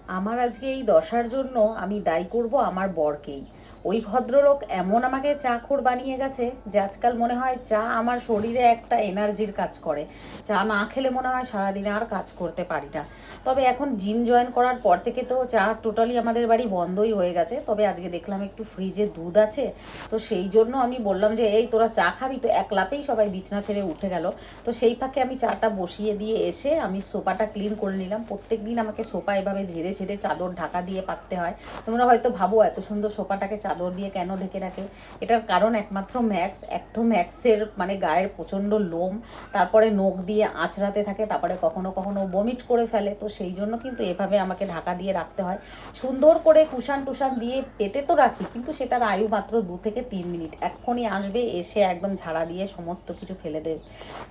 আমার আজকে এই দশার জন্য আমি দায়ী করব আমার বরকেই। ওই ভদ্রলোক এমন আমাকে চাখোর বানিয়ে গেছে যে আজকাল মনে হয় চা আমার শরীরে একটা এনার্জির কাজ করে। চা না খেলে মনে হয় সারাদিনে আর কাজ করতে পারি না। তবে এখন জিম জয়েন করার পর থেকে তো চা টোটালি আমাদের বাড়ি বন্ধই হয়ে গেছে। তবে আজকে দেখলাম একটু ফ্রিজে দুধ আছে, তো সেই জন্য আমি বললাম যে এই তোরা চা খাবি, তো এক লাপেই সবাই বিছনা ছেড়ে উঠে গেল। তো সেই ফাঁকে আমি চাটা বসিয়ে দিয়ে এসে আমি সোফাটা ক্লিন করে নিলাম। প্রত্যেক দিন আমাকে সোফা এভাবে ঝেড়ে ঝেড়ে চাদর ঢাকা দিয়ে পাততে হয়। তোমরা হয়তো ভাবো এত সুন্দর সোফাটাকে চাদর দিয়ে কেন ঢেকে রাখে। এটার কারণ একমাত্র ম্যাক্স। এক তো ম্যাক্সের মানে গায়ের প্রচণ্ড লোম, তারপরে নখ দিয়ে আঁচড়াতে থাকে, তারপরে কখনো কখনো বমিট করে ফেলে। তো সেই জন্য কিন্তু এভাবে আমাকে ঢাকা দিয়ে রাখতে হয়। সুন্দর করে কুশান টুশান দিয়ে পেতে তো রাখি, কিন্তু সেটার আয়ু মাত্র 2 থেকে 3 মিনিট। এক্ষুনি আসবে, এসে একদম ঝাড়া দিয়ে সমস্ত কিছু ফেলে দেবে।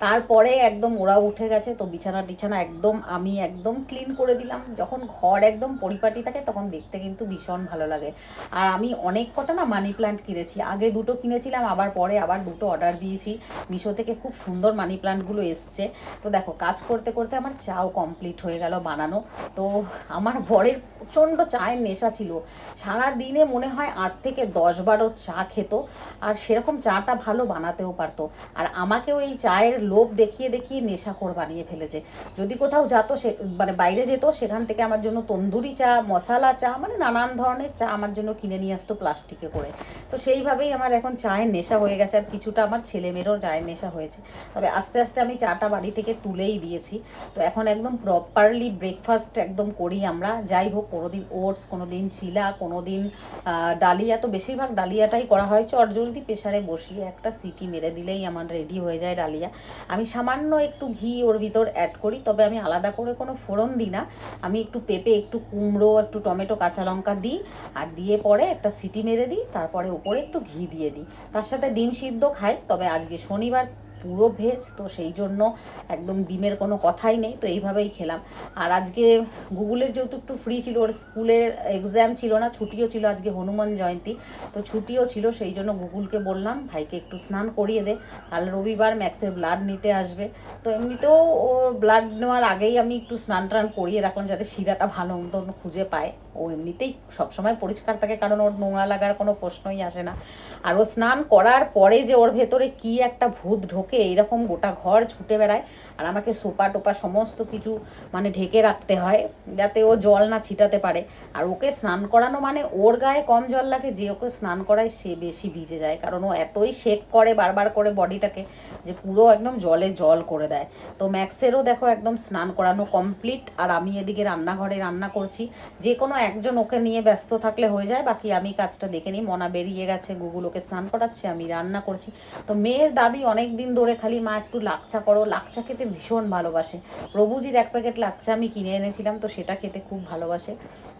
তারপরে একদম ওরা উঠে গেছে, তো বিছানা টিছানা একদম আমি একদম ক্লিন করে দিলাম। যখন ঘর একদম পরিপাটি থাকে তখন দেখতে কিন্তু ভীষণ ভালো লাগে। আর আমি অনেক কটা না মানি প্ল্যান্ট কিনেছি, আগে 2টো কিনেছিলাম, আবার পরে আবার 2টো অর্ডার দিয়েছি। মিশো থেকে খুব সুন্দর মানি প্ল্যান্টগুলো এসছে। তো দেখো কাজ করতে করতে আমার চাও কমপ্লিট হয়ে গেল বানানো। তো আমার বরের প্রচণ্ড চায়ের নেশা ছিল। সারা দিনে মনে হয় 8 থেকে 10 বারও চা খেত, আর সেরকম চাটা ভালো বানাতেও পারতো। আর আমাকেও এই চায়ের লোভ দেখিয়ে দেখিয়ে নেশাখোর বানিয়ে ফেলেছে। যদি কোথাও যেত, সে মানে বাইরে যেত, সেখান থেকে আমার জন্য তন্দুরি চা, মশালা চা, মানে নানান ধরনের চা আমার জন্য কিনে নিয়ে আসতো প্লাস্টিকে করে। তো সেইভাবেই আমার এখন চায়ের নেশা হয়ে গেছে, আর কিছুটা আমার ছেলেমেয়েরও চায়ের নেশা হয়েছে। তবে আস্তে আস্তে আমি চাটা বাড়ি থেকে তুলেই দিয়েছি। তো এখন একদম প্রপারলি ব্রেকফাস্ট একদম করি আমরা। যাই হোক, কোনো দিন ওটস, কোনো দিন চিলা, কোনো দিন ডালিয়া। তো বেশিরভাগ ডালিয়াটাই করা হয় চটজলদি প্রেশারে বসিয়ে একটা সিটি মেরে দিলেই আমার রেডি হয়ে যায় ডালিয়া। আমি সামান্য একটু ঘি ওর ভিতর অ্যাড করি, তবে আমি আলাদা করে কোনো ফোড়ন দিই না। আমি একটু পেঁপে, একটু কুমড়ো, একটু টমেটো, কাঁচা লঙ্কা দিই, আর দিয়ে পরে একটা সিটি মেরে দিই, তারপরে উপরে একটু ঘি দিয়ে দিই। তার সাথে ডিম সিদ্ধ খাই, তবে আজকে শনিবার পুরো ভেজ, তো সেই জন্য একদম ডিমের কোনো কথাই নেই। তো এইভাবেই খেলাম। আর আজকে গুগলের যেহেতু একটু ফ্রি ছিল, ওর স্কুলের এক্সাম ছিল না, ছুটিও ছিল, আজকে হনুমান জয়ন্তী, তো ছুটিও ছিল। সেই জন্য গুগলকে বললাম ভাইকে একটু স্নান করিয়ে দে, কাল রবিবার ম্যাক্সের ব্লাড নিতে আসবে। তো এমনিতেও ওর ব্লাড নেওয়ার আগেই আমি একটু স্নান টান করিয়ে রাখলাম, যাতে শিরাটা ভালো মতন খুঁজে পায়। ও এমনিতেই সবসময় পরিষ্কার থাকে, কারণ ওর নোংরা লাগার কোনো প্রশ্নই আসে না। আর ও স্নান করার পরে যে ওর ভেতরে কি একটা ভূত ঢোকে, এইরকম গোটা ঘর ছুটে বেড়ায়। আর আমাকে সোপা টোপা সমস্ত কিছু মানে ঢেকে রাখতে হয়, যাতে ও জল না ছিটাতে পারে। আর ওকে স্নান করানো মানে ওর গায়ে কম জল লাগে, যে ওকে স্নান করায় সে বেশি ভিজে যায়, কারণ ও এতই শেক করে বারবার করে বডিটাকে, যে পুরো একদম জলে জল করে দেয়। তো ম্যাক্সেরও দেখো একদম স্নান করানো কমপ্লিট, আর আমি এদিকে রান্নাঘরে রান্না করছি। যে কোনো একজন ওকে নিয়ে ব্যস্ত থাকলে হয়ে যায়, বাকি আমি কাজটা দেখে নিই। মনা বেরিয়ে গেছে, গুগল ওকে স্নান করাচ্ছে, আমি রান্না করছি। তো মেয়ের দাবি অনেক দিন ধরে, খালি মা একটু লাচ্ছা করো। লাচ্ছা খেতে ভীষণ ভালোবাসে। প্রভুজির 1 প্যাকেট লাচ্ছা আমি কিনে এনেছিলাম, তো সেটা খেতে খুব ভালোবাসে।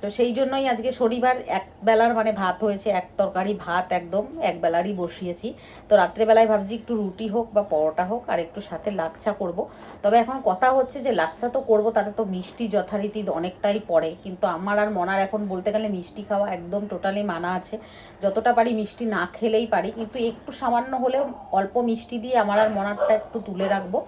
তো সেই জন্যই আজকে শনিবার এক বেলার মানে ভাত হয়েছে, এক তরকারি ভাত একদম এক বেলারই বসিয়েছি। তো রাত্রেবেলায় ভাবছি একটু রুটি হোক বা পরোটা হোক, আর একটু সাথে লাচ্ছা করব। তবে এখন কথা হচ্ছে যে লাচ্ছা তো করবো, তাতে তো মিষ্টি যথারীতি অনেকটাই পড়ে, কিন্তু আমার আর মনার এখন বলতে গেলে মিষ্টি খাওয়া একদম টোটালি মানা আছে। যতটা পারি মিষ্টি না খেলেই পারি, কিন্তু একটু সামান্য হলেও অল্প মিষ্টি দিয়ে আমার আর মনারটা একটু তুলে রাখবো,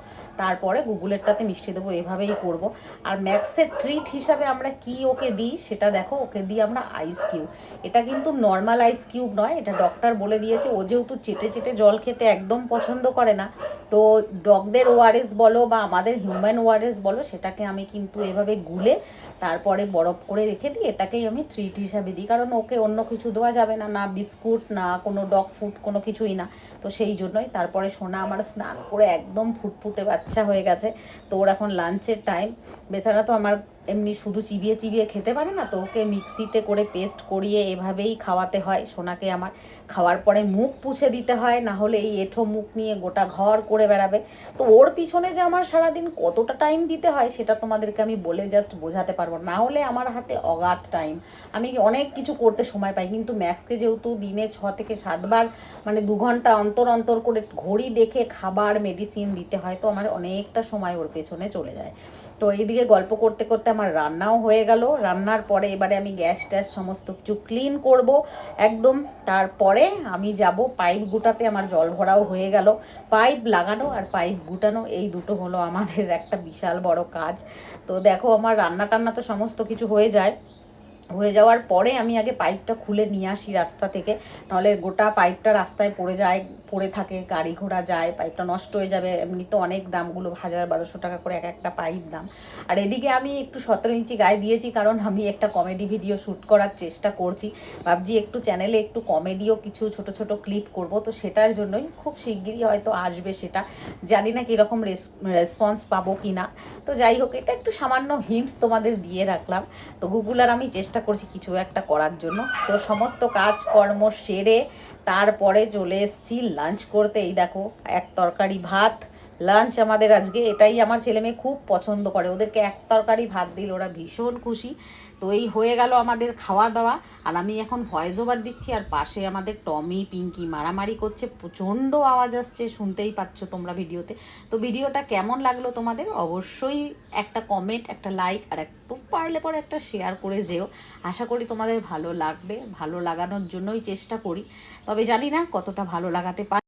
তারপরে গুগলেরটাতে মিষ্টি দেবো, এভাবেই করব। আর ম্যাক্সের ট্রিট হিসাবে আমরা কি ওকে দিই সেটা দেখো, ওকে দিই আমরা আইস কিউব। এটা কিন্তু নর্মাল আইস কিউব নয়, এটা ডক্টর বলে দিয়েছে। ও যেহেতু চেটে চেটে জল খেতে একদম পছন্দ করে না, তো ডগদের ওআরএস বলো বা আমাদের হিউম্যান ওআরএস বলো, সেটাকে আমি কিন্তু এভাবে গুলে তারপরে বরফ করে রেখে দিই। এটাকেই আমি ট্রিট হিসাবে দিই, কারণ ওকে অন্য কিছু দেওয়া যাবে না, না বিস্কুট, না কোনো ডগ ফুড, কোনো কিছুই না। তো সেই জন্যই। তারপরে সোনা আমার স্নান করে একদম ফুটফুটে বাচ্চা হয়ে গেছে। তো ওর এখন লাঞ্চের টাইম। বেচারা তো আমার এমনি শুধু চিবিয়ে চিবিয়ে খেতে পারে না, তো ওকে মিক্সিতে করে পেস্ট করিয়ে এভাবেই খাওয়াতে হয় সোনাকে আমার। খাওয়ার পরে মুখ পুছে দিতে হয়, না হলে এই এঁঠো মুখ নিয়ে গোটা ঘর করে বেড়াবে। তো ওর পিছনে যে আমার সারাদিন কতটা টাইম দিতে হয় সেটা তোমাদেরকে আমি বলে জাস্ট বোঝাতে পারবো না। হলে আমার হাতে অগাধ টাইম, আমি অনেক কিছু করতে সময় পাই, কিন্তু ম্যাক্সকে যেহেতু দিনে 6 থেকে 7 বার মানে 2 ঘন্টা অন্তর অন্তর করে ঘড়ি দেখে খাবার মেডিসিন দিতে হয়, তো আমার অনেকটা সময় ওর পেছনে চলে যায়। তো এইদিকে গল্প করতে করতে আমার রান্নাও হয়ে গেল। রান্নার পরে এবারে আমি গ্যাস ট্যাস সমস্ত কিছু ক্লিন করব একদম। তারপরে আমি যাব পাইপ গুটাতে, আমার জল ভরাও হয়ে গেল। পাইপ লাগানো আর পাইপ গুটানো এই দুটো হলো আমাদের একটা বিশাল বড় কাজ। তো দেখো আমার রান্না টান্না তো সমস্ত কিছু হয়ে যাওয়ার পরে আমি আগে পাইপটা খুলে নিয়ে আসি রাস্তা থেকে, নাহলে গোটা পাইপটা রাস্তায় পড়ে থাকে, গাড়ি ঘোড়া যায়, পাইপটা নষ্ট হয়ে যাবে। এমনি তো অনেক দামগুলো 1000-1200 টাকা করে এক একটা পাইপ দাম। আর এদিকে আমি একটু 17 ইঞ্চি গায়ে দিয়েছি, কারণ আমি একটা কমেডি ভিডিও শ্যুট করার চেষ্টা করছি। ভাবছি একটু চ্যানেলে একটু কমেডিও কিছু ছোট ছোট ক্লিপ করব, তো সেটার জন্যই খুব শিগগিরই হয়তো আসবে সেটা। জানি না কীরকম রেসপন্স পাবো কি না। তো যাই হোক, এটা একটু সামান্য হিন্টস তোমাদের দিয়ে রাখলাম। তো গুগল আর আমি চেষ্টা করছি কিছু একটা করার জন্য। তো সমস্ত কাজকর্ম সেরে তারপরে চলে এসেছি লাঞ্চ করতে। এই দেখো, এক তরকারি ভাত লাঞ্চ আমাদের আজকে। এটাই আমার ছেলেমেয়ে খুব পছন্দ করে, ওদেরকে এক তরকারি ভাত দিলে ওরা ভীষণ খুশি। তো এই হয়ে গেল আমাদের খাওয়া দাওয়া। আর আমি এখন ভয়েস ওভার দিচ্ছি, আর পাশে আমাদের টমি পিঙ্কি মারামারি করছে, প্রচণ্ড আওয়াজ আসছে, শুনতেই পাচ্ছ তোমরা ভিডিওতে। তো ভিডিওটা কেমন লাগলো তোমাদের অবশ্যই একটা কমেন্ট, একটা লাইক, আর একটু পারলে পরে একটা শেয়ার করে যেও। আশা করি তোমাদের ভালো লাগবে, ভালো লাগানোর জন্যই চেষ্টা করি, তবে জানি না কতটা ভালো লাগাতে পারি।